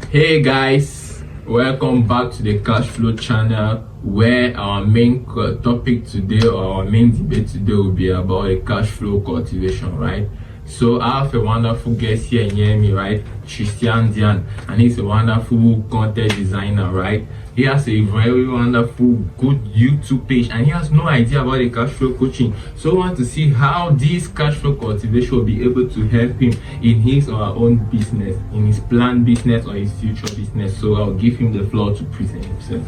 Hey guys, welcome back to the Cashflow channel, where our main topic today, or our main debate today, will be about a cash flow cultivation, right? So I have a wonderful guest here near me, right? Tristan, and he's a wonderful content designer, right? He has a very wonderful, good YouTube page, and he has no idea about the cash flow coaching. So I want to see how this cash flow cultivation will be able to help him in his or her own business, in his planned business or his future business. So I'll give him the floor to present himself.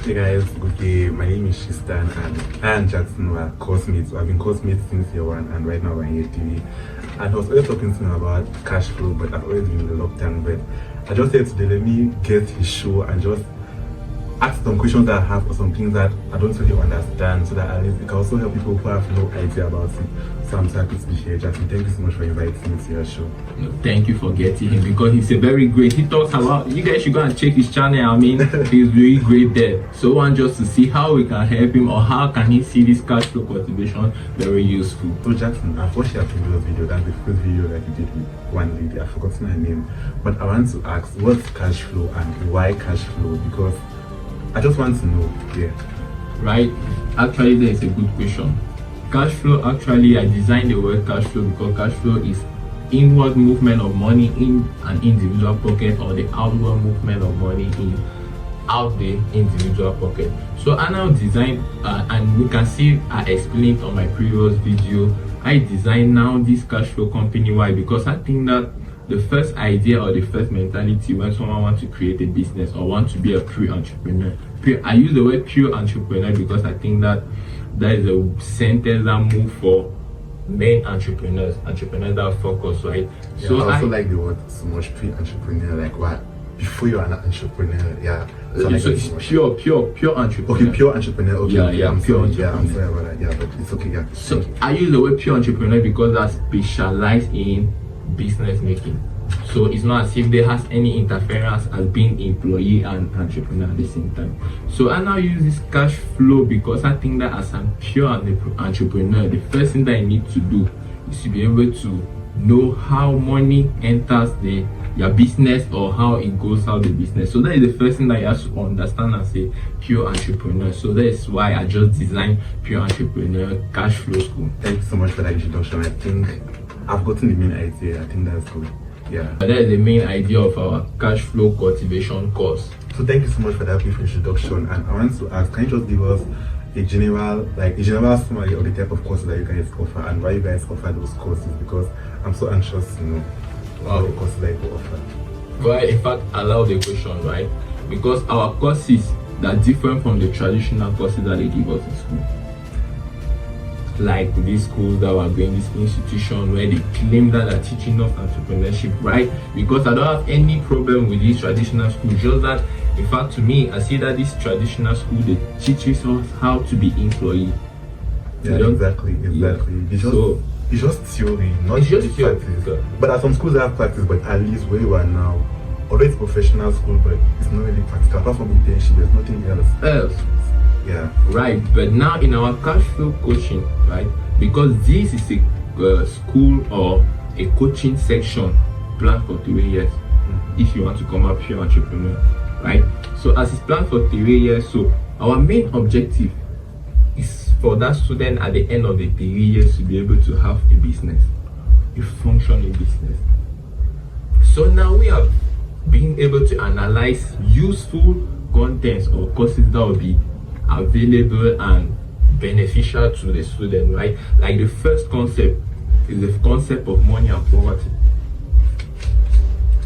Hey guys, good day. My name is Tristan and I and Jackson were course-mates. I've been course-mates since year one, and right now we're in year 3. And I was always talking to him about cash flow, but I've always been in the lockdown. But I just said today, let me get his show and just ask some questions that I have, or some things that I don't really understand, so that at least it can also help people who have no idea about it. So I'm so happy to be here. Jackson, thank you so much for inviting me to your show. No, thank you for getting him, because he's a very great, he talks about, you guys should go and check his channel. I mean, he's really great there. So I want just to see how we can help him, or how can he see this cash flow cultivation very useful. So Jackson, I've watched your previous video. That's the first video that you did with one lady. I've forgotten her name, but I want to ask, what's cash flow and why cash flow? Because I just want to know. Yeah. Right, actually that is a good question. Cash flow, actually I designed the word cash flow because cash flow is inward movement of money in an individual pocket, or the outward movement of money in out the individual pocket. So I now design and we can see I explained on my previous video, I designed now this cash flow company. Why? Because I think that the first idea or the first mentality when someone wants to create a business or want to be a pure entrepreneur, I use the word pure entrepreneur because I think that that is a sentence that move for main entrepreneurs that focus, right? Yeah, so I also like the word so much, pure entrepreneur. Like what? Before you're an entrepreneur, yeah. So it's pure entrepreneur. Okay, pure entrepreneur. Okay, yeah, okay, yeah, I'm pure sorry. entrepreneur. Yeah, I'm sorry about that. Yeah, but it's okay. Yeah. So I use the word pure entrepreneur because that's specialized in business making. So it's not as if there has any interference as being employee and entrepreneur at the same time. So I now use this cash flow because I think that as a pure entrepreneur, the first thing that I need to do is to be able to know how money enters your business, or how it goes out the business. So that is the first thing that you have to understand as a pure entrepreneur. So that is why I just designed Pure Entrepreneur Cash Flow School. Thank you so much for that introduction. I think I've gotten the main idea. I think that's good. Yeah. But that is the main idea of our cash flow cultivation course. So thank you so much for that brief introduction. And I want to ask, can you just give us a general summary of the type of courses that you guys offer and why you guys offer those courses? Because I'm so anxious to know what the courses that you offer. Well, in fact, allow the question, right? Because our courses are different from the traditional courses that they give us in school. Like these schools that were going, this institution where they claim that they're teaching us entrepreneurship, right? Because I don't have any problem with this traditional school, just that in fact to me, I see that this traditional school, they teaches us how to be employee. Yeah, exactly. Yeah. It's just theory, not it's really just theory. practice. But at some schools they have practice, but at least where you are now, although it's professional school, but it's not really practical. Apart from internship, there's nothing else. Yeah. Right, but now in our cash flow coaching, right, because this is a school or a coaching section planned for 3 years. If you want to come up pure entrepreneur, right? So as it's planned for 3 years, so our main objective is for that student at the end of the 3 years to be able to have a business, a functioning business. So now we are being able to analyze useful contents or courses that will be available and beneficial to the student, right? Like the first concept is the concept of money and poverty.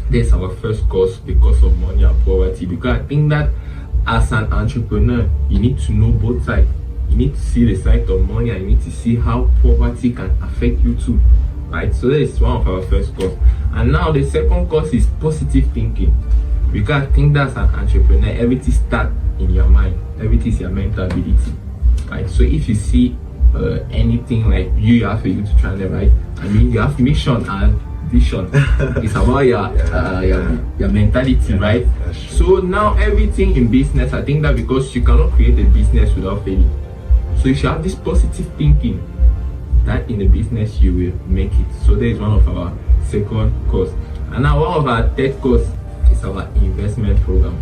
This is our first course, the course of money and poverty, because I think that as an entrepreneur, you need to know both sides. You need to see the side of money, and you need to see how poverty can affect you too, right? So that is one of our first course. And now the second course is positive thinking, because I think that as an entrepreneur, everything starts in your mind, everything is your mental ability, right? So if you see anything like you have a YouTube channel, right? I mean, you have mission and vision. It's about your mentality, right? So now everything in business, I think that because you cannot create a business without failing, so you should have this positive thinking that in the business you will make it. So that is one of our second course. And now one of our third course is our investment program.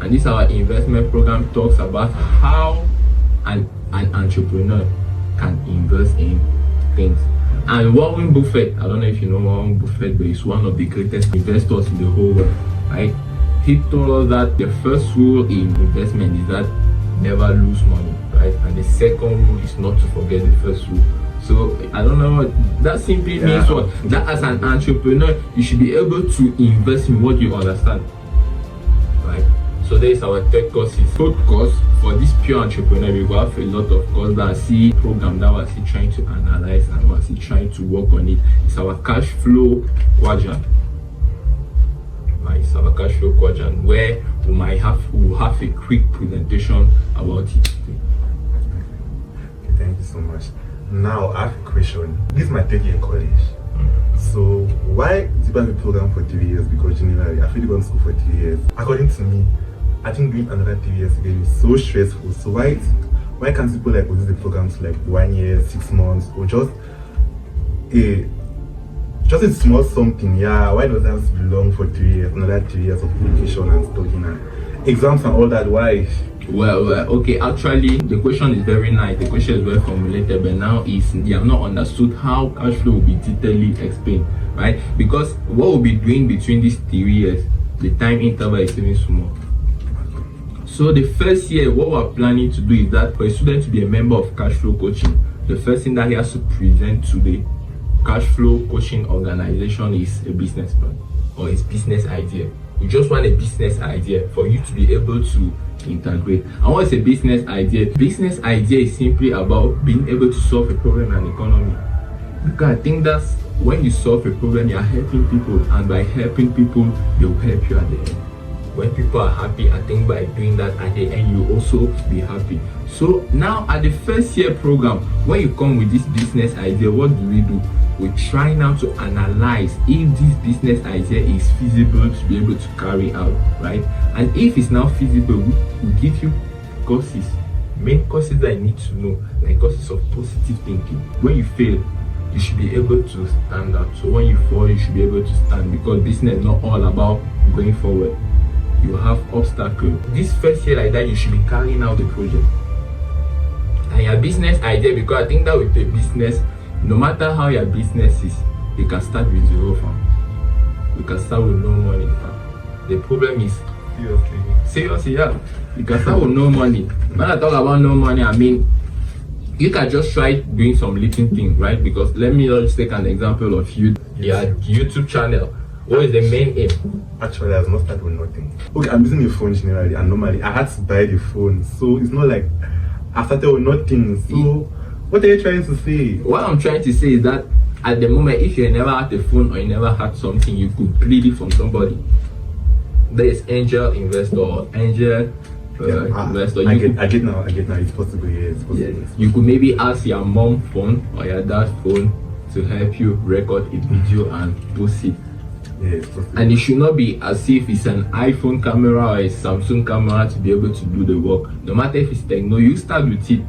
And this our investment program talks about how an entrepreneur can invest in things. And Warren Buffett, I don't know if you know Warren Buffett, but he's one of the greatest investors in the whole world, right? He told us that the first rule in investment is that never lose money, right? And the second rule is not to forget the first rule. So I don't know what that simply means. What that as an entrepreneur, you should be able to invest in what you understand, right? So there is our third course. Fourth course for this pure entrepreneur, we will have a lot of courses that see program that was trying to analyze and was trying to work on it. It's our cash flow quadrant. Right, it's our cash flow quadrant where we'll have a quick presentation about it. Okay, thank you so much. Now I have a question. This is my third year in college. So why did I have a program for 3 years? Because generally I feel gone to school for 3 years. According to me, I think doing another 3 years again is so stressful. So why can't people like do the programs like 1 year, 6 months, or just a small something? Yeah, why does that have to be long for 3 years, another 3 years of education and studying and exams and all that? Why? Well, okay, actually the question is very nice, the question is well formulated, but now you have not understood how cash flow will be detailedly explained, right? Because what we'll be doing between these 3 years, the time interval is even small. So the first year, what we're planning to do is that for a student to be a member of cash flow coaching, the first thing that he has to present to the cash flow coaching organization is a business plan or his business idea. We just want a business idea for you to be able to integrate. And what's a business idea? Business idea is simply about being able to solve a problem in an economy. Because I think that's when you solve a problem, you're helping people, and by helping people, they will help you at the end. When people are happy, I think by doing that at the end, you also be happy. So now at the first year program, when you come with this business idea, what do? We try now to analyze if this business idea is feasible to be able to carry out, right? And if it's now feasible, we give you courses, main courses that you need to know, like courses of positive thinking. When you fail, you should be able to stand up. So when you fall, you should be able to stand, because business is not all about going forward. You have obstacles. This first year like that, you should be carrying out the project. And your business idea, because I think that with the business, no matter how your business is, you can start with zero fund. You can start with no money. The problem is, seriously, yeah, you can start with no money. When I talk about no money, I mean, you can just try doing some little things, right? Because let me just take an example of you, your YouTube channel. What is the main aim? Actually, I was not started with nothing. Okay, I'm using a phone generally, and normally I had to buy the phone, so it's not like I started with nothing. So what are you trying to say? What I'm trying to say is that at the moment, if you never had a phone or you never had something, you could plead it from somebody. There is angel investor or angel investor. I get now. It's possible. Yeah, it's possible. Yes. You could maybe ask your mom phone or your dad's phone to help you record a video and post it. Yeah, it's possible. And it should not be as if it's an iPhone camera or a Samsung camera to be able to do the work. No matter if it's techno, you start with it,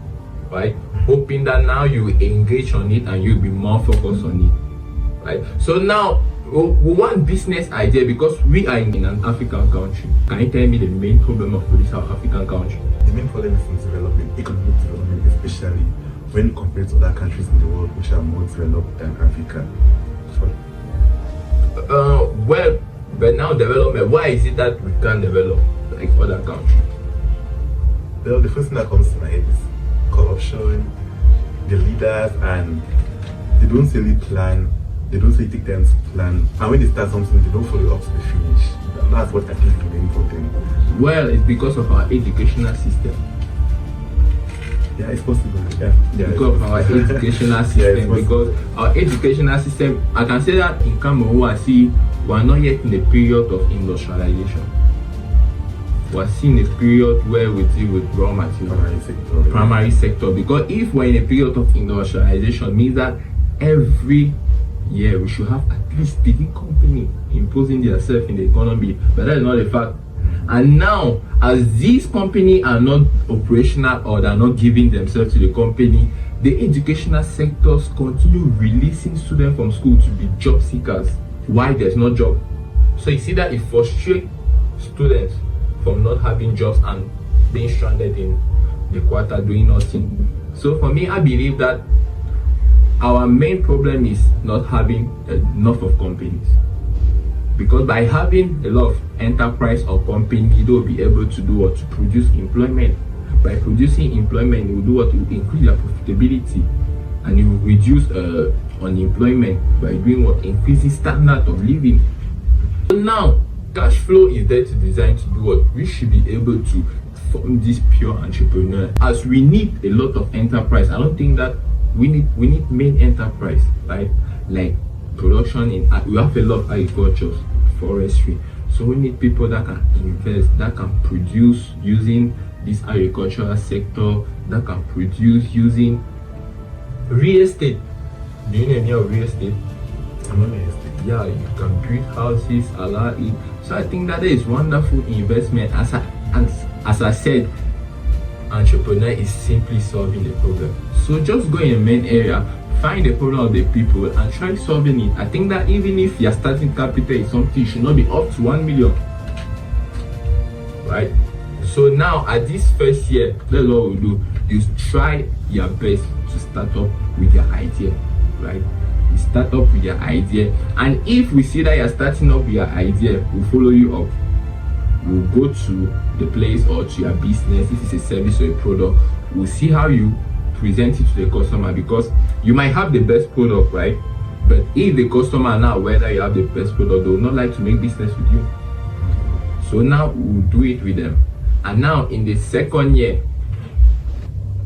right? Hoping that now you engage on it and you'll be more focused on it, right? So now we want business idea because we are in an African country. Can you tell me the main problem of this African country? The main problem is in development, economic development, especially when compared to other countries in the world which are more developed than Africa. Well, but now development, why is it that we can't develop like other countries? Well, the first thing that comes to my head is corruption, the leaders, and they don't really plan, they don't really take time to plan, and when they start something, they don't follow up to the finish. And that's what I think is the important. Well, it's because of our educational system. Yeah, it's possible. Yeah, because of our educational system. Because our educational system, I can say that in Cameroon, I see we are not yet in the period of industrialization. We are seeing a period where we deal with raw material, primary sector. Because if we're in a period of industrialization, means that every year we should have at least 3 companies imposing themselves in the economy. But that is not the fact. And now, as these companies are not operational or they are not giving themselves to the company, the educational sectors continue releasing students from school to be job seekers. Why there's no job? So you see that it frustrates students from not having jobs and being stranded in the quarter doing nothing. So for me, I believe that our main problem is not having enough of companies, because by having a lot of enterprise or company, they will be able to do what? To produce employment. By producing employment, it will do what? It will increase their profitability, and it will reduce unemployment by doing what? Increasing standard of living. So now cash flow is there to design to do what? We should be able to form this pure entrepreneur, as we need a lot of enterprise. I don't think that we need main enterprise, right? Like production in we have a lot of agriculture, forestry. So we need people that can invest, that can produce using this agricultural sector, that can produce using real estate. Do you know any of real estate? I'm not real estate. Yeah, you can build houses, allow it. So I think that is wonderful investment. As I said, entrepreneur is simply solving the problem. So just go in a main area, find the problem of the people and try solving it. I think that even if your starting capital is something, it should not be up to 1 million, right? So now at this first year, that's what we do. You try your best to start up with your idea, right? You start up with your idea, and if we see that you're starting up with your idea, we'll follow you up. We'll go to the place or to your business. If it's a service or a product, we'll see how you present it to the customer, because you might have the best product, right? But if the customer now, whether you have the best product, they will not like to make business with you. So now we'll do it with them. And now in the second year,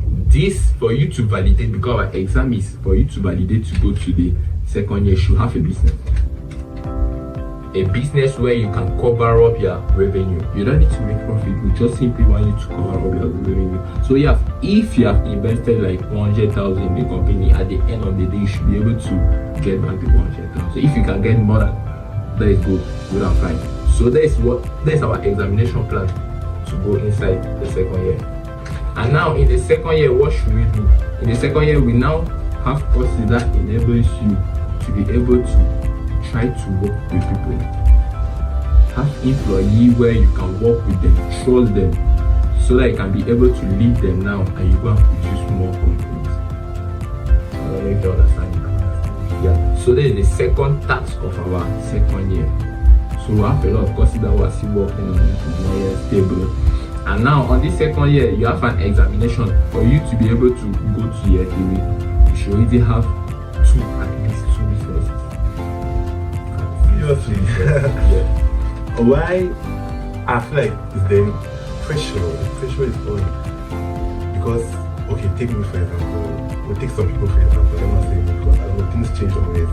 this for you to validate, because our exam is for you to validate to go to the second year, you should have a business. A business where you can cover up your revenue. You don't need to make profit, we just simply want you to cover up your revenue. So if you have invested like 100,000 in the company, at the end of the day you should be able to get back the 100,000. So if you can get more than that, is good and fine. So that's our examination plan to go inside the second year. And now in the second year, what should we do? In the second year, we now have courses that enables you to be able to try to work with people. Have employee where you can work with them, trust them, so that you can be able to lead them now and you go and produce more companies. I don't know if you understand. Yeah. So that is the second task of our second year. So we have a lot of courses that we're still working on to be more stable. And now on this second year, you have an examination. For you to be able to go to year 3, you should already have at least two resources. Yeah. Why I feel like it's the pressure. The pressure is on, because okay, take me for example, or take some people for example. I'm not saying because I don't know, things change always,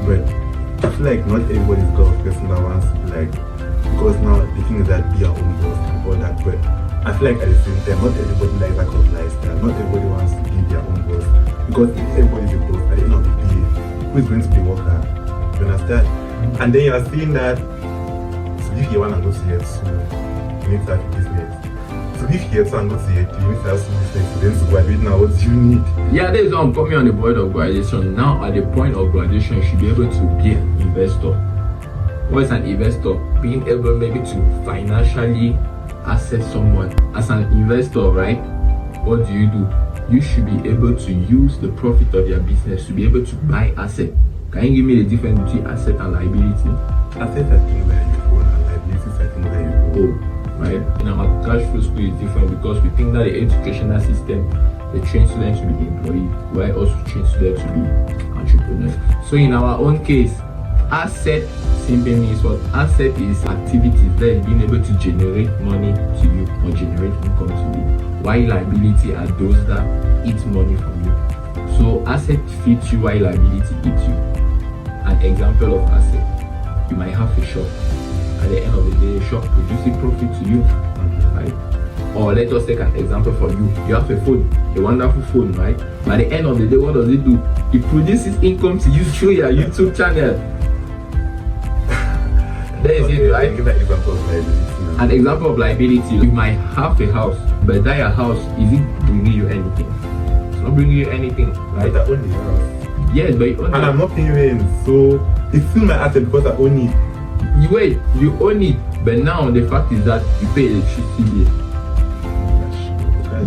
but I feel like not everybody's got a person that wants to be like, because now the thing is that be our own boss and all that. But I feel like at the same time, not everybody likes that kind of lifestyle. Not everybody wants to be their own boss, because if everybody's a boss, at the end of the day, who is going to be a worker? You understand? And then you are seeing that to live here 1 and go to year 2, you need to have a business. To live here 2 and go to year 3, you need to have some business. Then to graduate now, what do you need? Yeah, there is one coming on the point of graduation. Now at the point of graduation, you should be able to be an investor. What is an investor? Being able maybe to financially assess someone. As an investor, right? What do? You should be able to use the profit of your business to be able to buy asset. Can you give me the difference between asset and liability? Assets are things that you own and liabilities are things that you own. Right? In our cash flow school is different because we think that the educational system, they train students to be employee, while also train students to be entrepreneurs. So in our own case, asset simply means what? Asset is activities that is being able to generate money to you or generate income to you, while liability are those that eat money from you. So asset feeds you while liability eats you. An example of asset, you might have a shop. At the end of the day, a shop producing profit to you, right? Or let us take an example for you. You have a phone, a wonderful phone, right? By the end of the day, what does it do? It produces income to you through your YouTube channel. That is it, right? Give an example of liability. An example of liability, you might have a house, but that your house, is it bringing you anything? It's not bringing you anything, right? But I own the house. Yes, but you own and I'm not paying rent, so it's still my asset because I own it. Wait, you own it, but now the fact is that you pay electricity bill.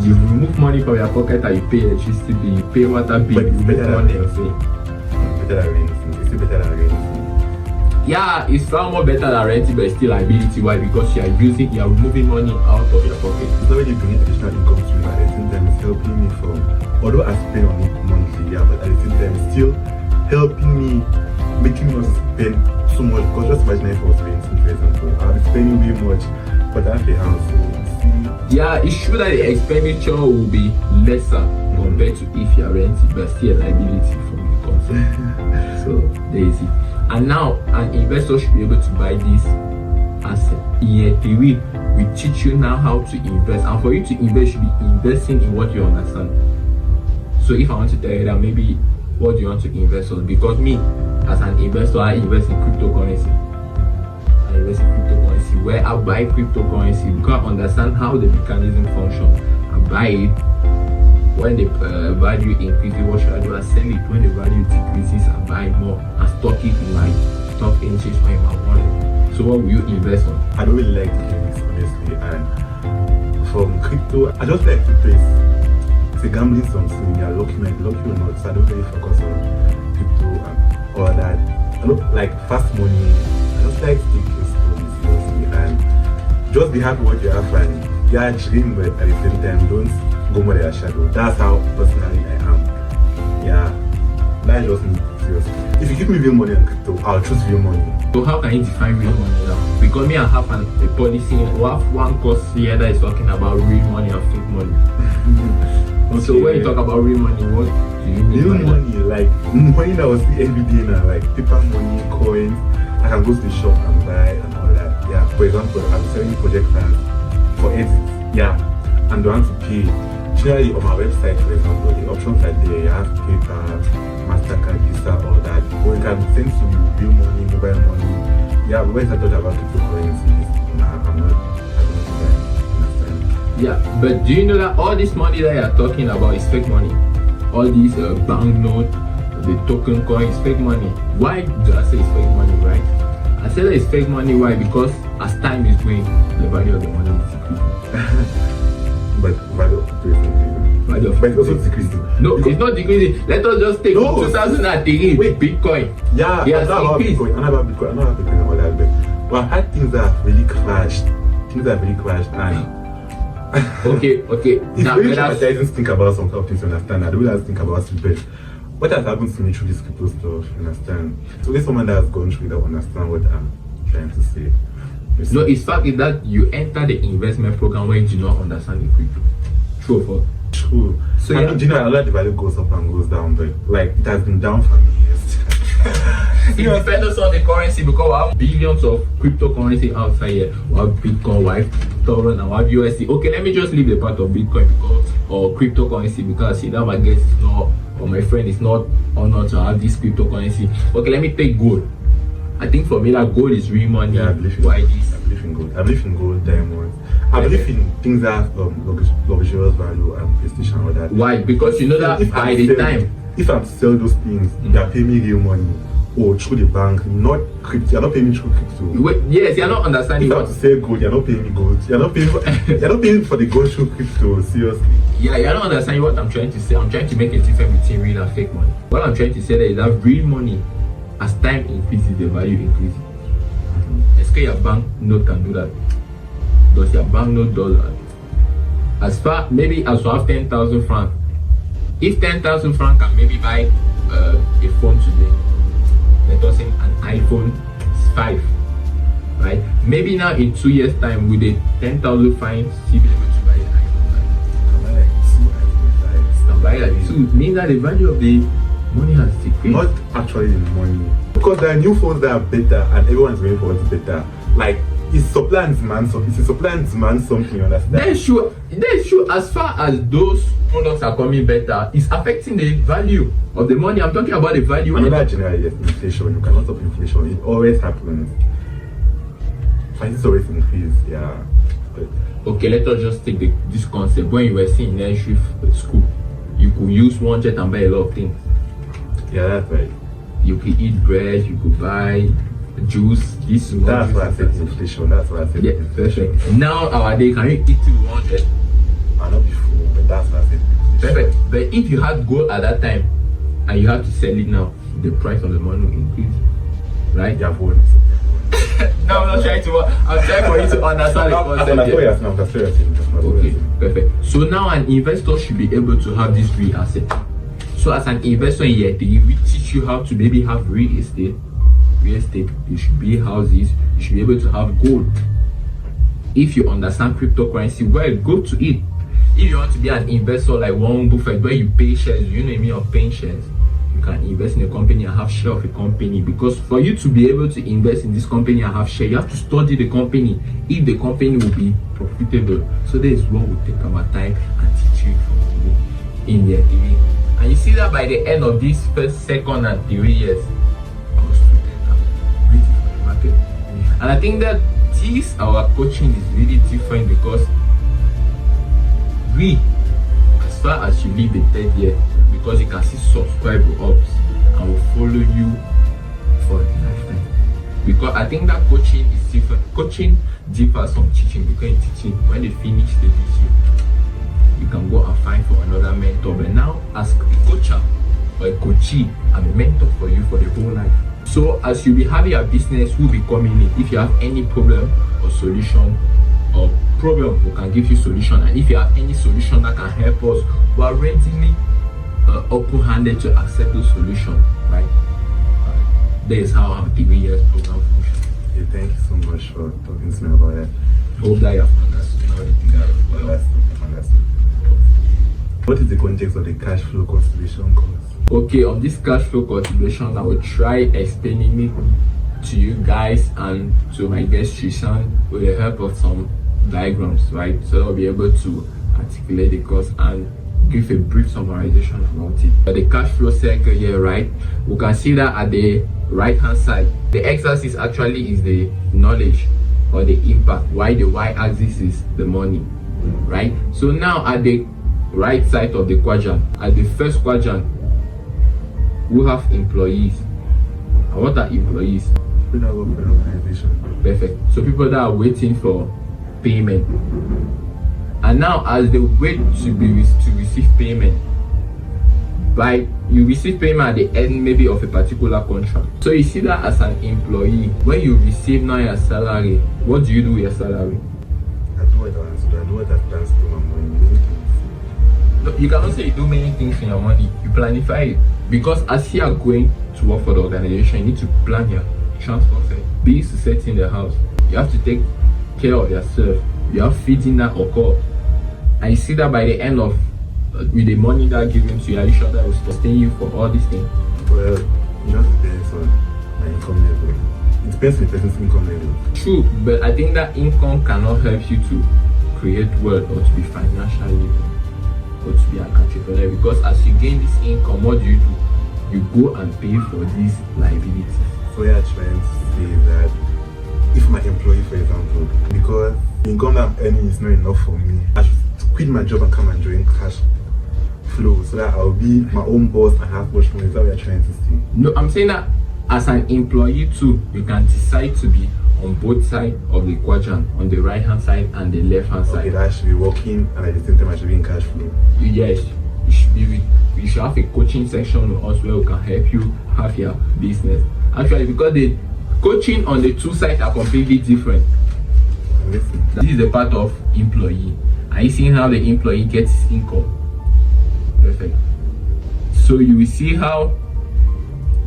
You remove money from your pocket and you pay electricity bill, you pay water bill, But you it's remove better money than and pay. better than renting. It's still better than renting. Yeah, it's far more better than renting, but still liability. Why? Because you are removing money out of your pocket. It's not really bringing additional income to me, but at the same time, it's helping me from. Although I spend on it monthly, yeah, but at the same time, it's still helping me, making me not spend so much. Because just imagine if I was renting, for example, I'll be spending way much, but I have a house, so see. Yeah, it's true that the expenditure will be lesser compared to if you're renting, but still liability from the concept. So there is it. And now an investor should be able to buy this asset. In year 3, we teach you now how to invest, and for you to invest, you should be investing in what you understand. So if I want to tell you that, maybe what do you want to invest on? Because me, as an investor, I invest in cryptocurrency. I invest in cryptocurrency where I buy cryptocurrency because I understand how the mechanism functions. I buy it. When the value increases, what should I do? I sell it. When the value decreases, I buy more and stock it in my stock exchange or in my wallet. So what will you invest on? I don't really like this, honestly. And from crypto, I just like to place. It's a gambling something. You're lucky, or not. So I don't really focus on crypto and all that. I don't like fast money. I just like to take it slowly, seriously, and just be happy with what you have and dream, but at the same time, don't go more than a shadow. That's how personally I am. Yeah, that's just me, seriously. If you give me real money on crypto, I'll choose real money. So how can you define real money now? Because me, I have a policy. We have one course here that is talking about real money and fake money. Okay. So when you talk about real money, what do you mean? Real money, like money that was every day now, like paper money, coins. I can go to the shop and buy and all that. Yeah, for example, I'm selling project plans for edits. Yeah, and they want to pay. Generally on my website, for example, the options are there. You have PayPal, MasterCard, Visa, all that. Or you can send to you real money, mobile money. Yeah, but when I thought about cryptocurrencies, nah, I don't do that. Understand? Yeah, but do you know that all this money that you're talking about is fake money? All these banknote, the token coin is fake money. Why do I say it's fake money, right? I say that it's fake money, why? Because as time is going, the value of the money is decreasing. But value of crypto is increasing. Value of But it's also decreasing. No, it's not decreasing. Let us just take 2003 Wait. Bitcoin. Yeah, Yes, I know about increased. Bitcoin. I know about Bitcoin. I know about Bitcoin and all that. But I've had things that have really crashed. And Okay. it's Now, really but that's- traumatizing to think about some kind of things, you understand? I don't really have to think about it, but what has happened to me through this crypto stuff, you understand? So there's someone that has gone through that understand what I'm trying to say. You see? No, it's fact is that you enter the investment program when you do not understand the crypto. True or false? True. So I yeah. mean, you know, a lot of the value goes up and goes down, but like it has been down for years. It depends on the currency because we have billions of cryptocurrency outside here. We have Bitcoin, we have Torrent, and we have USD. Okay, let me just leave the part of Bitcoin because or cryptocurrency because see that my guest is not or my friend is not honored to have this cryptocurrency. Okay, let me take gold. I think for me that gold is real money. Yeah, I believe in Why this? I believe in gold. I believe in gold, diamonds. I believe in things that have luxurious value and prestige and all that. Why? Because you know that by the time. If I'm to sell those things, they are paying me real money or through the bank, not crypto. You're not paying me through crypto. Wait, yes, you're not understanding If I'm what. to sell gold, you're not paying me gold. You're not paying for the gold through crypto. Seriously. Yeah, you're not understanding what I'm trying to say. I'm trying to make a difference between real and fake money. What I'm trying to say there is that real money, as time increases, the value increases. Est-ce que your bank note can do that? Does your bank note do that? As far maybe as you have 10,000 francs. If 10,000 francs can maybe buy a phone today, let us say an iPhone 5, right? Maybe now in 2 years' time, with the 10,000 francs, you'll be able to buy an iPhone 5. Can buy like 2. It means that the value of the money has decreased. Not actually the money. Because there are new phones that are better and everyone's going for what's better. Like, it's supply and demand something. It's a supply and demand something, you understand? That's true. As far as those products are coming better, it's affecting the value of the money. I'm talking about the value. Another generally, yes, inflation. You cannot stop inflation. It always happens. Prices always increase, yeah. But Okay, let us just take this concept. When you were seeing nursery school, you could use 100 and buy a lot of things. yeah, that's right. You could eat bread, you could buy juice, this small That's juice. why I said inflation. That's why I said Yeah, inflation. perfect. Now our day, can you eat till 100? I'll not be full, but that's why I said inflation. Perfect. But if you had gold at that time and you have to sell it now, the price of the money will increase, right? You have won. No, I'm not trying to. I'm trying for you to understand the concept. here. Okay, perfect. So now an investor should be able to have this real asset. So as an investor in year 3, we teach you how to maybe have real estate. You should be houses. You should be able to have gold. If you understand cryptocurrency, well, go to it. If you want to be an investor like Warren Buffett, where you pay shares, you know me of paying shares, you can invest in a company and have share of a company. Because for you to be able to invest in this company and have share, you have to study the company if the company will be profitable. So that is what we take our time and teach you in year 3. And you see that by the end of this first, second, and 3 years, our students are waiting for the market. And I think that our coaching is really different because we, as far as you leave the 3rd year, because you can see subscribe ups and will follow you for the lifetime. Because I think that coaching is different. Coaching differs from teaching, because in teaching, when they finish, they teach you can go and find for another mentor. But now, as a coacher or a coachee, I'm a mentor for you for the whole life. So as you be having a business, who will be coming in. If you have any problem or solution or problem, we can give you solution. And if you have any solution that can help us, we are readily open-handed to accept those solutions, right? That is how our 3 years program functions. Yeah, thank you so much for talking to me about that. Hope that you have understood now the thing out of well. Understood. What is the context of the cash flow cultivation course? Okay, on this cash flow cultivation, I will try explaining it to you guys and to my guest Tristan with the help of some diagrams, right? So I'll be able to articulate the course and give a brief summarization about it. But the cash flow cycle here, right? We can see that at the right hand side, the x-axis actually is the knowledge or the impact, while the y-axis is the money, right? So now at the right side of the quadrant, at the first quadrant, we have employees. And what are employees? Organization. Perfect. So people that are waiting for payment. And now as they wait to receive payment, by you receive payment at the end maybe of a particular contract. So you see that as an employee, when you receive now your salary, what do you do with your salary? I do what I want to do. I do what I plan to do my money. No, you cannot say you do many things in your money. You planify it. Because as you are going to work for the organization, you need to plan your transport fare. Bills to set in the house. You have to take care of yourself. You have feeding that occur. And you see that by the end of with the money that given to you, are you sure that will sustain you for all these things? Well, it just depends on my income level. It depends on the person's income level. True, but I think that income cannot help you to create wealth or to be financially or to be an entrepreneur, because as you gain this income, what do? You go and pay for these liabilities. So you're trying to say that if my employee, for example, because the income that I'm earning is not enough for me, I should quit my job and come and join cash flow so that I'll be my own boss and have much money. Is that what you're trying to say? No, I'm saying that as an employee too, you can decide to be on both sides of the quadrant, on the right hand side and the left hand side. Okay, that I should be working and at the same time I should be in cash flow. Yes, you should have a coaching section with us where we can help you have your business. Actually, because the coaching on the two sides are completely different. Listen. This is the part of employee. Are you seeing how the employee gets his income? Perfect. So you will see how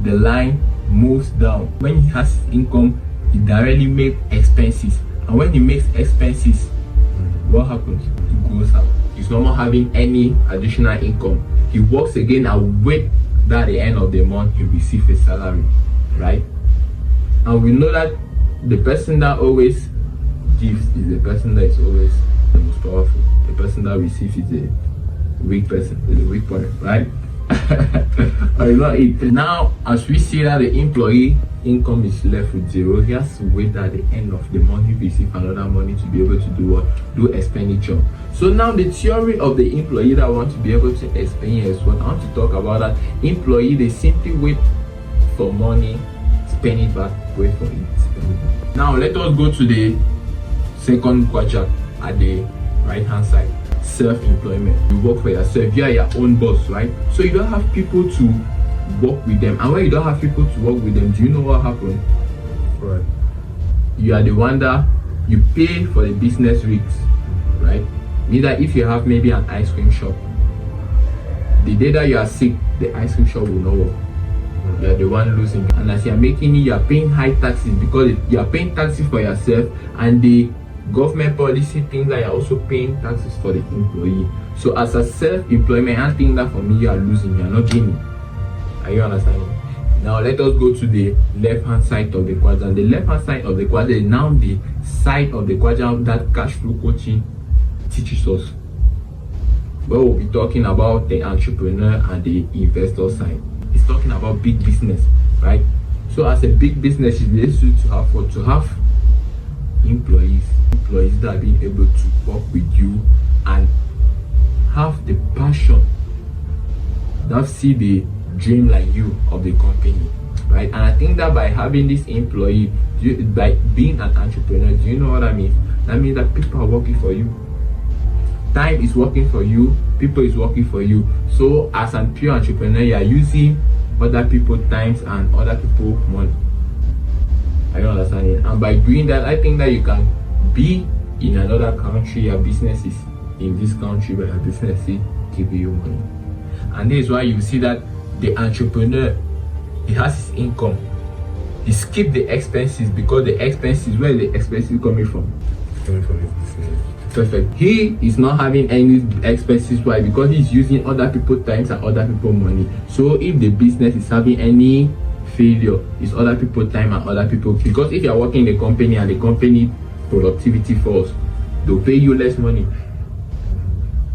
the line moves down. When he has income, he directly makes expenses. And when he makes expenses, what happens? He goes out. He's no more having any additional income. He works again and wait that at the end of the month he receives a salary, right? And we know that the person that always gives is the person that is always the most powerful. The person that receives is a weak person, is a weak point, right? Now, as we see that the employee income is left with zero, he has to wait at the end of the month he receive another money to be able to do what? Do expenditure. So now the theory of the employee that I want to be able to explain here is what I want to talk about. That employee, they simply wait for money spend it back, wait for it, spend it back. Now let us go to the second quadrant at the right hand side. Self-employment. You work for yourself, you are your own boss, right? So you don't have people to work with them, and when you don't have people to work with them, do you know what happens? Right. You are the one that you pay for the business risks, right? Neither if you have maybe an ice cream shop, the day that you are sick, the ice cream shop will not work. You are the one losing, and as you are making it, you are paying high taxes because you are paying taxes for yourself, and the government policy thinks that you are also paying taxes for the employee. So as a self-employment, I think that for me you are losing, you are not gaining. Are you understanding? Now let us go to the left hand side of the quadrant. The left hand side of the quadrant is now the side of the quadrant that cash flow coaching teaches us. Where we'll be talking about the entrepreneur and the investor side. It's talking about big business, right? So as a big business, it's necessary to have employees that are being able to work with you and have the passion, that see the dream like you of the company, right? And I think that by having this employee, by being an entrepreneur, do you know what I mean? That means that people are working for you. Time is working for you, people is working for you. So as a pure entrepreneur, you are using other people's times and other people's money. Are you understanding? And by doing that, I think that you can be in another country, your business is in this country, but your business is giving you money. And this is why you see that the entrepreneur, he has his income. He skipped the expenses because the expenses, where the expenses coming from? Coming from his business. Perfect. He is not having any expenses. Why? Because he's using other people's times and other people's money. So if the business is having any failure, it's other people's time and other people. Because if you are working in a company and the company productivity falls, they'll pay you less money,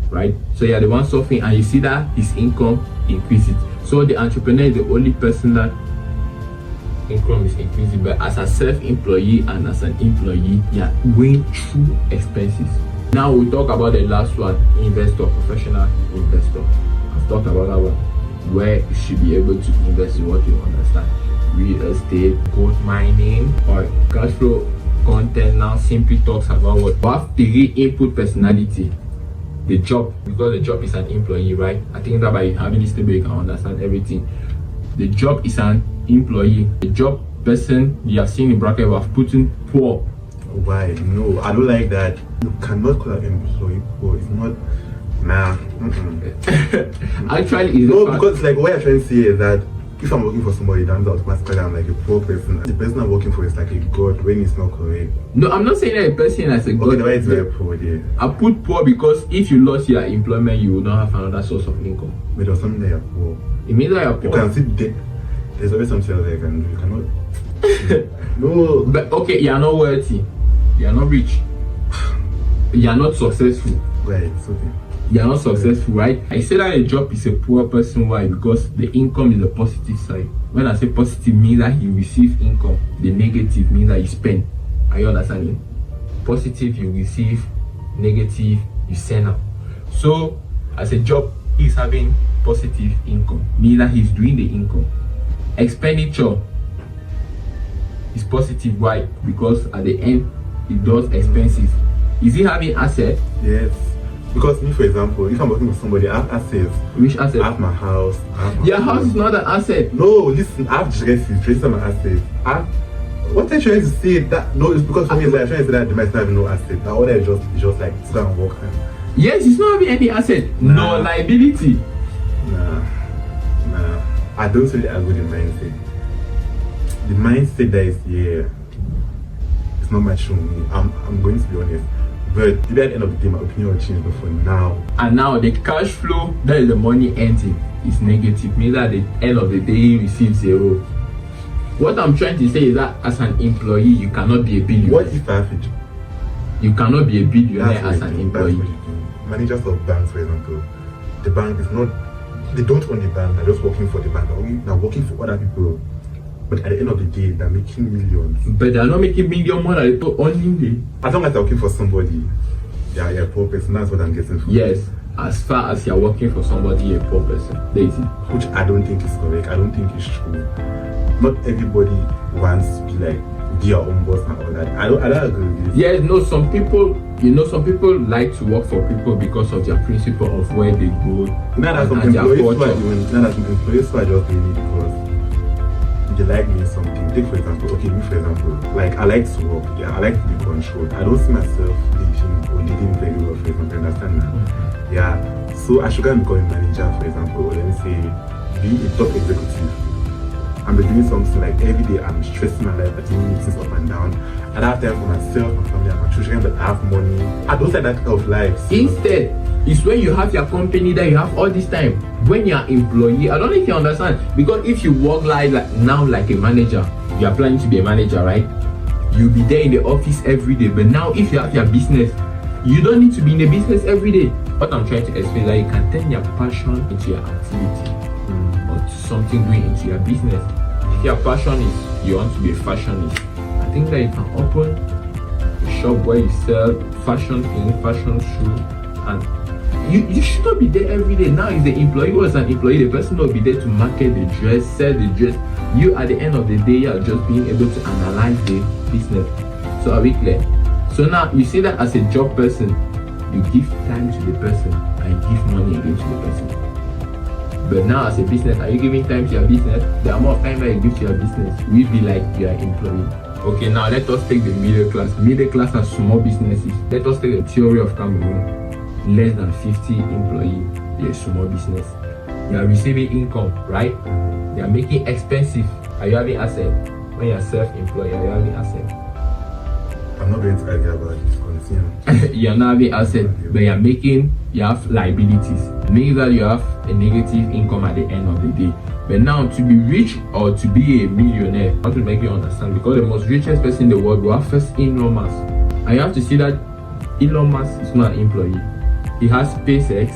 right? So you are the one suffering, and you see that his income increases. So the entrepreneur is the only person that income is increasing. But as a self-employee and as an employee, you are going through expenses. Now we'll talk about the last one, investor, professional investor. I've talked about that one, where you should be able to invest in what you understand. Real estate, gold mining, or cash flow content now simply talks about what you have the real input personality. The job, because the job is an employee, right? I think that by having this table you can understand everything. The job is an employee. The job person you have seen in bracket, we have put in poor. Why? No, I don't like that. You cannot call an employee poor. It's not. Nah. Actually, it's no, because like what I'm trying to say is that if I'm working for somebody, then automatically I'm like a poor person. The person I'm working for is like a god when it's not correct. No, I'm not saying that a person as a god. Okay, why is very poor there? I put poor because if you lost your employment, you will not have another source of income. But there's something that you're poor. It means that you're poor. You can see there's always something else that you can do. You cannot. No. But okay, you are not wealthy. You are not rich. You are not successful. Right, it's okay. You are not successful, right? I say that a job is a poor person. Why? Because the income is the positive side. When I say positive, means that he receives income. The negative means that you spend. Are you understanding? Positive, you receive. Negative, you send out. So, as a job, he's having positive income. Means that he's doing the income. Expenditure is positive. Why? Because at the end, he does expenses. Is he having assets? Yes. Because me, for example, if I'm working with somebody, I have assets. Which asset? I have my house. Your house is not an asset. No, listen, I have dresses. Dresses are my assets. What I'm trying to say that no, it's because for me, like, I'm trying to say that they might not have no asset. Now all that is just like sit down and work. Yes, it's not having any asset. Nah. No liability. Nah. I don't really agree with the mindset. The mindset that is here, it's not much on me. I'm going to be honest. But maybe at the end of the day, my opinion will change. But for now, and now the cash flow, that is the money ending, is negative. Means that at the end of the day, he receives zero. What I'm trying to say is that as an employee, you cannot be a billionaire. What if I have a job? You cannot be a billionaire as an employee. Managers of banks, for example, the bank is not. They don't own the bank. They're just working for the bank. They're working for other people. But at the end of the day, they're making millions. But they're not making million more than people owning it. As long as they're working for somebody, they're a poor person. That's what I'm getting from. Yes. as far as you're working for somebody, a poor person. There is it. Which I don't think is correct. I don't think it's true. Not everybody wants to be like be your own boss and all that. I don't agree with this. Yes, no, some people, some people like to work for people because of their principle of where they go. Not as some and their employees who are culture. doing, not as some employees who are just doing it because they like doing something. Take for example, okay, me for example, like I like to work, yeah, I like to be controlled. I don't see myself leading very well, for example, you understand now? Yeah, so I should go and become a manager, for example, or let me say, be a top executive. I'm doing something like every day I'm stressing my life, attending meetings up and down. I don't have time for myself, my family, and my children, but I have money. I don't like that kind of life. So. Instead, it's when you have your company that you have all this time. When you're employee, I don't know if you understand. Because if you work like now like a manager, you are planning to be a manager, right? You'll be there in the office every day. But now if you have your business, you don't need to be in the business every day. What I'm trying to explain is that you can turn your passion into your activity. Or to something doing into your business. If your passion is you want to be a fashionist, I think that you can open a shop where you sell fashion things, fashion shoes, and you should not be there every day. Now if the employee was an employee, the person will be there to market the dress, sell the dress. You at the end of the day, you are just being able to analyze the business. So are we clear? So now you see that as a job person, you give time to the person and give money again to the person. But now as a business, are you giving time to your business? The amount of time that you give to your business will be like you are employee. Okay, now let us take the middle class. Middle class and small businesses. Let us take the theory of Cameroon. Less than 50 employees, you're a small business. You are receiving income, right? You are making expensive. Are you having asset? When you are self-employed, are you having asset? I'm not going to argue about this. Continue. You are not having asset, but you have liabilities. Means that you have a negative income at the end of the day. But now to be rich or to be a millionaire, I want to make you understand, because the most richest person in the world will have first Elon Musk. And you have to see that Elon Musk is not an employee. He has SpaceX.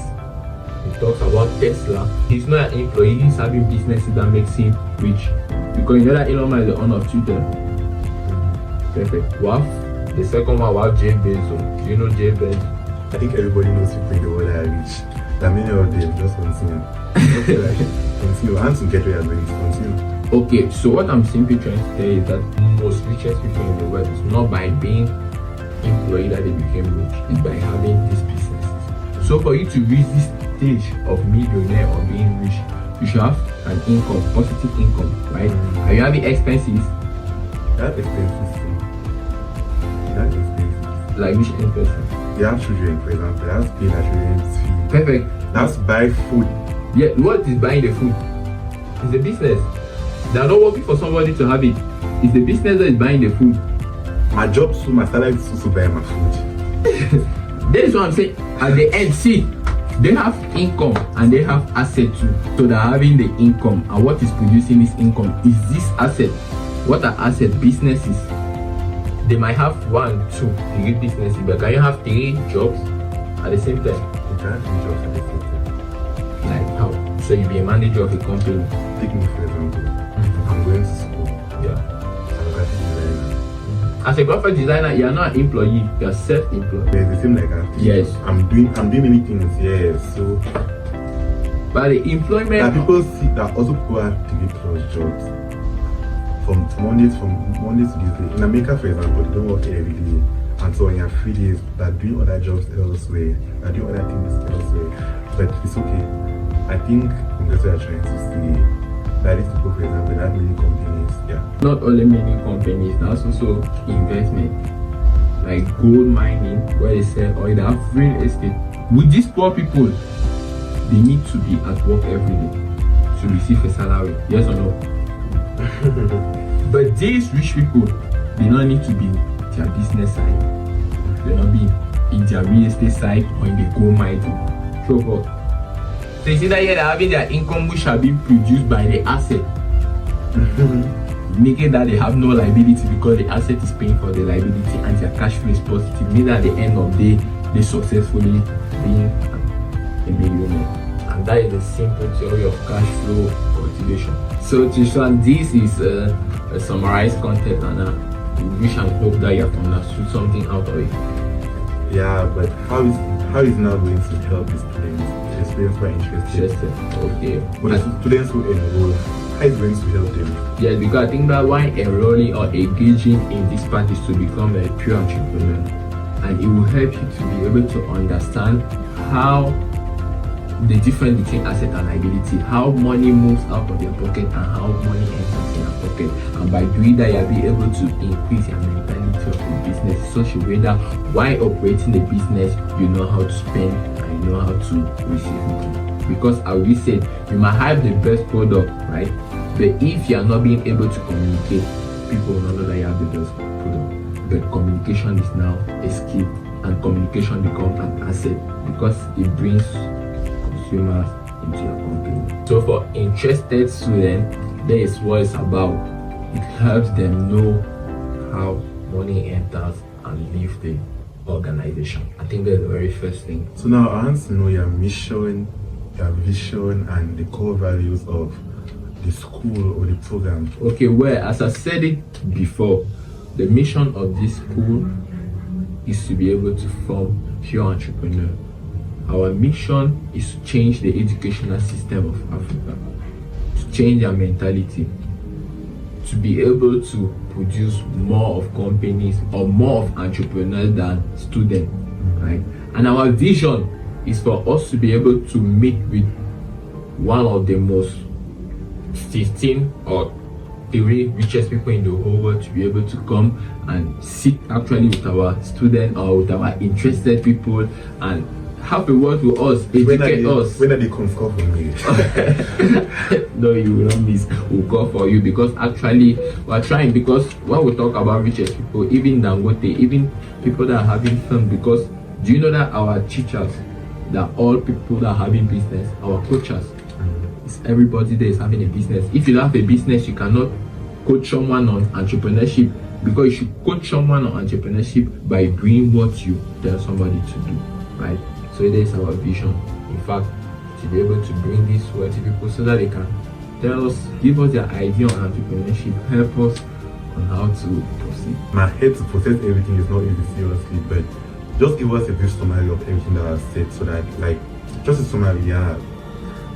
He talks about Tesla. He's not an employee. He's having businesses that makes him rich. Because you know that Elon Musk is the owner of Twitter. Perfect. Wow. The second one, wow, Jeff Bezos. Do you know Jeff Bezos? I think everybody knows people in the world that are rich. There are many of them. Just continue. Continue. I want to get where you're going to continue. Okay, so what I'm simply trying to tell you is that most richest people in the world is not by being employee that they became rich. It's by having these businesses. So for you to reach this stage of millionaire or being rich, you should have an income, positive income, right? Are you having expenses? That's expensive. That's expensive. Like which expenses? You have children, for example. You have to pay their children's fee. Perfect. That's buy food. Yeah, what is buying the food? It's a business. They are not working for somebody to have it. It's the business that is buying the food. My job too, my salary is to buy my food. That's what I'm saying. At the end, see, they have income and they have asset too. So they're having the income, and what is producing this income is this asset. What are asset? Businesses. They might have 1, 2, 3 businesses, but can you have 3 jobs at the same time? You can't do jobs at the same time. Like how? So you be a manager of a company. Take me for example. I'm going to school. Yeah. I'm a graphic designer. As a graphic designer, you are not an employee, you are self-employed. Yeah, it's the same like that. Yes. I'm doing many things, yeah. So But the employment, there are people see that also people have 3+ jobs. From Monday to this day. In America, for example, they don't work every day. And so on your free days, they're doing other jobs elsewhere. They're doing other things elsewhere. But it's okay. I think that's what I'm trying to say. That these people, for example, there are many companies. Yeah. not only many companies, there's also investment. Like gold mining, where they sell oil, they have real estate. With these poor people, they need to be at work every day to receive a salary. Yes or no? But these rich people, they don't need to be their business side. They don't be in their real estate side or in the gold mine. So forth. So you see that here they're having their income which are being produced by the asset. Making that they have no liability because the asset is paying for the liability and their cash flow is positive. Meaning at the end of the day, they successfully being a millionaire. And that is the simple theory of cash flow cultivation. So Tristan, this is a summarized content, and we wish and hope that you have understood something out of it. Yeah, but how is now going to help the students who are interested? Okay. But the students who enroll, how is it going to help them? Yes, because I think that why enrolling or engaging in this part is to become a pure entrepreneur, and it will help you to be able to understand how the difference between asset and liability, how money moves out of your pocket and how money enters in your pocket. And by doing that, you'll be able to increase your mentality of the business in such a way that while operating the business, you know how to spend and you know how to receive money. Because as we said, you might have the best product, right? But if you are not being able to communicate, people will not know that you have the best product. But communication is now a skill, and communication becomes an asset because it brings consumers into your company. So for interested students, that is what it's about. It helps them know how money enters and leaves the organization. I think that's the very first thing. So now I want to know your mission, your vision, and the core values of the school or the program. Okay, well, as I said it before, the mission of this school is to be able to form pure entrepreneurs. Our mission is to change the educational system of Africa, to change our mentality, to be able to produce more of companies or more of entrepreneurs than students, right? And our vision is for us to be able to meet with one of the most 15 or 3 richest people in the whole world, to be able to come and sit actually with our students or with our interested people and have a word with us, educate us. When are they come call for me? No, you will not miss. We'll call for you because actually we're trying, because when we talk about richest people, even Dangote, even people that are having fun, because do you know that our teachers, that all people that are having business, our coaches, it's everybody that is having a business. If you have a business, you cannot coach someone on entrepreneurship, because you should coach someone on entrepreneurship by doing what you tell somebody to do, right? So that is our vision. In fact, to be able to bring this word to people so that they can tell us, give us their idea on entrepreneurship, help us on how to proceed. My head to process everything is not easy, seriously, but just give us a brief summary of everything that I've said, so that, like, just a summary, a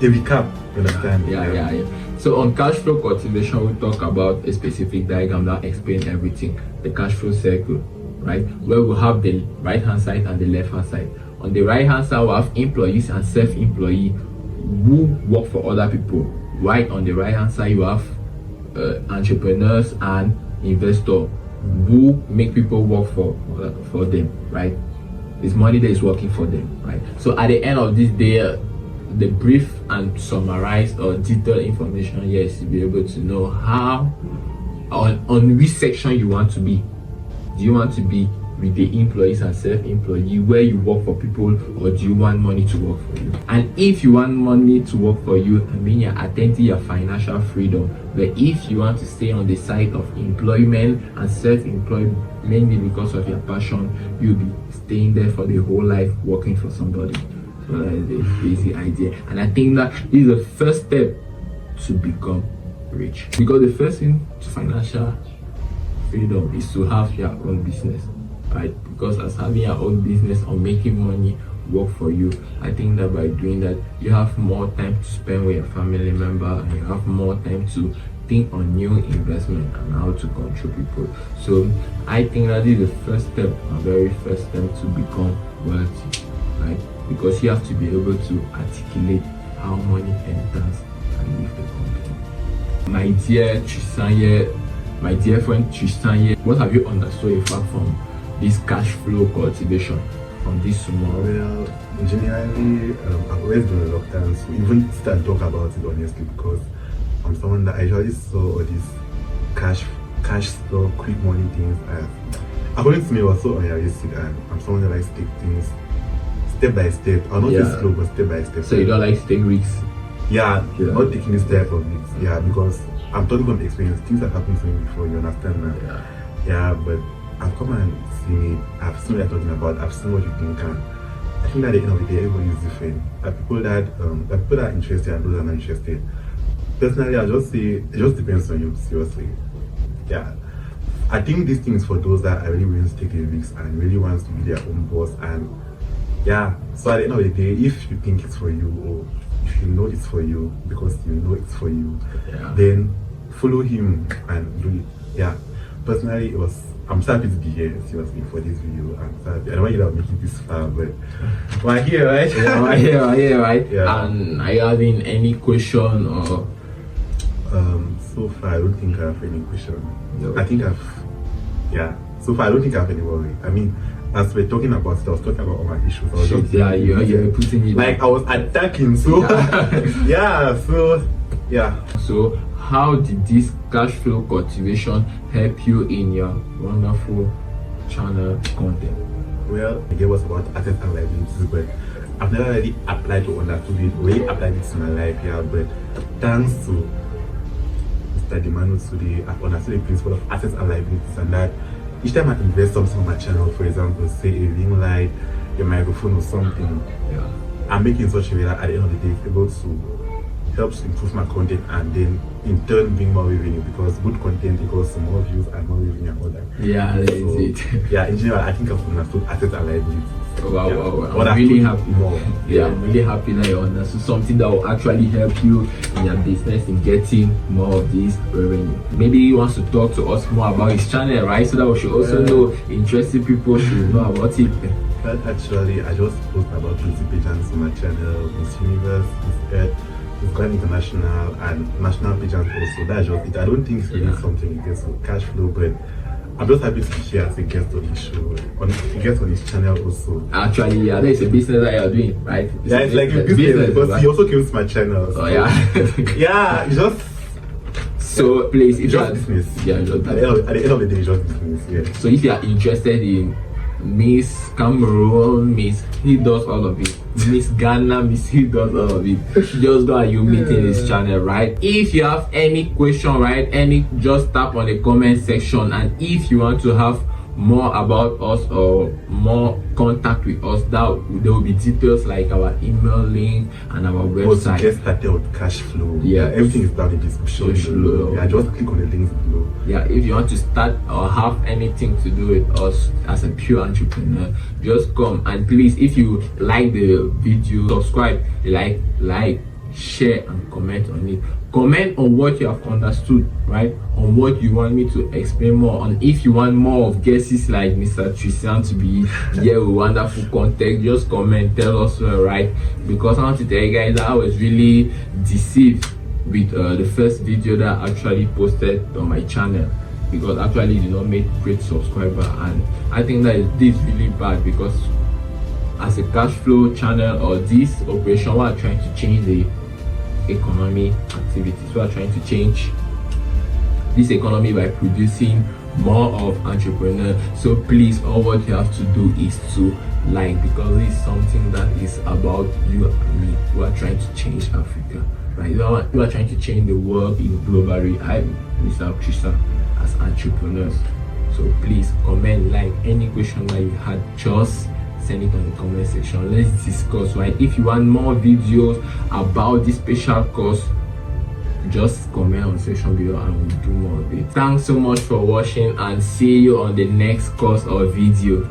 recap, you understand? Yeah. So on cash flow cultivation, we talk about a specific diagram that explains everything. The cash flow circle, right? Where we have the right hand side and the left hand side. On the right hand side, we have employees and self-employee who work for other people. Right on the right hand side, you have entrepreneurs and investors who make people work for them, right? It's money that is working for them, right? So at the end of this day, the brief and summarized or detailed information here is to be able to know how, on which section you want to be. Do you want to be with the employees and self-employee where you work for people, or do you want money to work for you? And if you want money to work for you, I mean you're attending your financial freedom. But if you want to stay on the side of employment and self-employed mainly because of your passion, you'll be staying there for the whole life working for somebody. So that is the basic idea. And I think that this is the first step to become rich. Because the first thing to financial freedom is to have your own business, right? Because as having your own business or making money work for you, I think that by doing that, you have more time to spend with your family member, and you have more time to think on new investment and how to control people. So I think that is the first step, a very first step to become wealthy, right? Because you have to be able to articulate how money enters and leave the company. My dear Tristan here, my dear friend Tristan here, what have you understood in fact from this cash flow cultivation, from this small? Well, generally, I've always been reluctant to even start talk about it, honestly, because I'm someone that I usually saw all these cash flow, quick money things as, according to me, it was so unrealistic, and I'm someone that likes to take things step by step. I'll not say slow, but step by step. So you don't like to take risks? Yeah, not taking this type of risks. Yeah, because I'm talking from experience. Things have happened to me before, you understand now? Yeah, but I've come and seen it. I've seen what you're talking about. I've seen what you think, and I think at the end of the day, everybody is different. There are people that are interested and those that are not interested. Personally, I just say it just depends on you, seriously. Yeah. I think this thing is for those that are really willing to take the risks and really wants to be their own boss. And yeah, so at the end of the day, if you think it's for you, or if you know it's for you because you know it's for you, then follow him and do it. Yeah, personally, I'm so happy to be here seriously for this video. I'm so happy. I don't want you to make it this far, but we're here, right? Yeah, we're here, right? Yeah. And are you having any question or? So far I don't think I have any question. No. So far I don't think I have any worry. I mean, as we're talking about it, I was talking about all my issues. I was just, you're putting it like I was attacking, so So how did this cash flow cultivation help you in your wonderful channel content? Well, I get what's about assets and liabilities, but I've never really applied to understood it, really applied it to my life, but thanks to Mr. Demanou today, I've understood the principle of assets and liabilities, and that each time I invest something on my channel, for example, say a ring light, a microphone or something, I'm making it such a way that at the end of the day it's able to help to improve my content and then in turn bring more revenue, because good content equals to more views and more revenue and all that. Yeah, that's it. Yeah, in general, I think I've understood assets and liabilities. Wow. I'm really happy. I'm really happy that you understood something that will actually help you in your business in getting more of this revenue. Maybe he wants to talk to us more about his channel, right? So that we should also know, interested people should know about it. But actually, I just post about beauty pageants on my channel, Miss Universe, Miss Earth, Miss Grand International, and national pageants also. That's just it. I don't think it's really something it gets with cash flow, but I'm just happy to be here as a guest on his show, a guest on his channel also. Actually, there's a business that you're doing, right? It's like a business, because he also came to my channel. So. It's just. So please, if just business. At the end of the day, it's just business. Yeah. So if you are interested in Miss Cameroon, Miss, he does all of it. Miss Ghana, Miss, he does all of it. Just go and you meet in his channel, right? If you have any question, right, just tap on the comment section. And if you want to have more about us or more contact with us, there will be details like our email link and our website. Get started with cash flow. Everything is down in the description below. Just click on the links below. If you want to start or have anything to do with us as a pure entrepreneur, just come. And please, if you like the video, subscribe, like, share and comment on it. Comment on what you have understood, right? On what you want me to explain more on. If you want more of guests like Mr. Tristan to be here with wonderful content, just comment, tell us, right? Because I want to tell you guys that I was really deceived with the first video that I actually posted on my channel, because actually it did not make great subscriber, and I think that this is really bad, because as a cash flow channel or this operation, we are trying to change the economy activities. We are trying to change this economy by producing more of entrepreneurs. So please, all what you have to do is to like, because it's something that is about you and me. We are trying to change Africa, right? We are trying to change the world in globally. I'm Mr. Tristan as entrepreneurs. So please comment, like, any question that you had, just send it on the comment section. Let's discuss, right? If you want more videos about this special course, just comment on the section below and we'll do more of it. Thanks so much for watching, and see you on the next course or video.